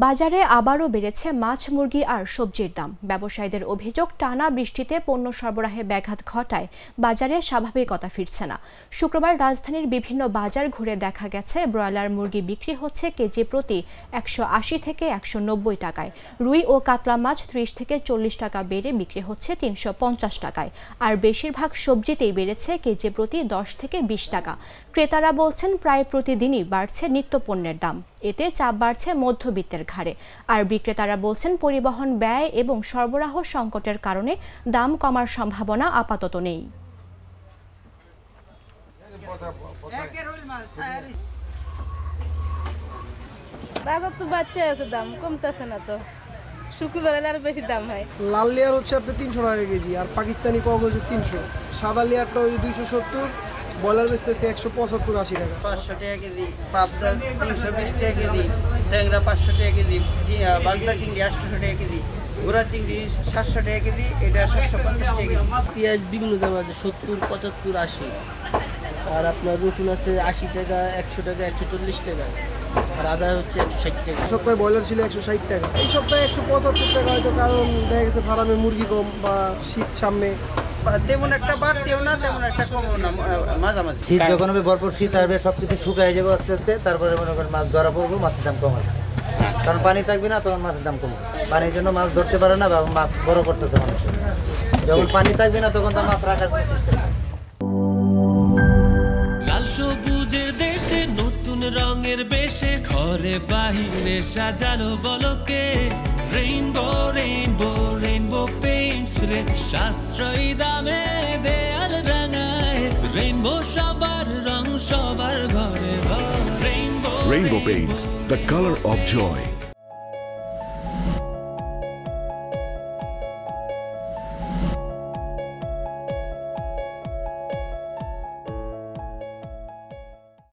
বাজারে আবারও বেড়েছে মাছ, মুরগি আর সবজির দাম। ব্যবসায়ীদের অভিযোগ, টানা বৃষ্টিতে পণ্য সরবরাহে ব্যাঘাত ঘটায় বাজারে স্বাভাবিকতা ফিরছে না। শুক্রবার রাজধানীর বিভিন্ন বাজার ঘুরে দেখা গেছে ব্রয়লার মুরগি বিক্রি হচ্ছে কেজি প্রতি 180 থেকে 190 টাকায়। রুই ও কাতলা মাছ 30 থেকে 40 টাকা বেড়ে বিক্রি হচ্ছে 350 টাকায়। আর বেশিরভাগ সবজিতেই বেড়েছে কেজি প্রতি 10 থেকে 20 টাকা। ক্রেতারা বলছেন, প্রায় প্রতিদিনই বাড়ছে নিত্যপণ্যের দাম। এতে চাপ বাড়ছে মধ্যবিত্তের ঘাড়ে। আর বিক্রেতারা বলছেন, পরিবহন ব্যয় এবং সরবরাহ সংকটের কারণে দাম কমার সম্ভাবনা আপাতত নেই। বাজার তো বাড়তে আছে, দাম কমতেছে না তো। শুক্রবারে আর বেশি দাম হয়। লাল লেয়ার হচ্ছে আপনার 300 টাকা কেজি, আর পাকিস্তানি কক হচ্ছে 300। সাদা লেয়ারটা হচ্ছে 270, ব্রয়লার বেচতেছে 175-80 টাকা। 500 টাকা কেজি, পাবদা 320 টাকা কেজি, ট্যাংরা 500 টাকা কেজি, বাগদা চিংড়ি 800 টাকা কেজি, গোড়া চিংড়ি 700 টাকা কেজি, এটা 750 টাকা কেজি। পেঁয়াজ বিভিন্ন দাম আছে, 70, 75, 80। আর আপনার রসুন আছে 80 টাকা, 100 টাকা, 140 টাকা। আর আদা হচ্ছে 160 টাকা। সপ্তাহে ব্রয়লার ছিল 160 টাকা, এই সপ্তাহে 175 টাকা হয়তো, কারণ দেখা গেছে ফার্মে মুরগি কম বা শীত সামনে। তেমন একটা বাড়তেও না, তেমন একটা কমও না, মাঝামাঝি। শীত যখন হবে, ভরপুর শীত আসবে, সবকিছু শুকায় যাবে আস্তে আস্তে, তারপরে মনে করেন মাছ ধরা পড়বো, মাছের দাম কম হবে। কারণ পানি থাকবে না, তখন মাছের দাম কমবে। পানির জন্য মাছ ধরতে পারে না, বা মাছ বড় করতেছে মানুষের। যখন পানি থাকবে না, তখন তো মাছ রাখার কোনো সিস্টেম নেই। লাল সবুজের দেশে নতুন রঙের বেশে ঘরে বাহিরে সাজানো বলকে রেইনবো রেইনবো রেইনবো পেইন্টস রে সাশ্রয়ী দামে দেয়াল রাঙায় রেইনবো সবার রং সবার ঘরে Rainbow Paints, the color of joy.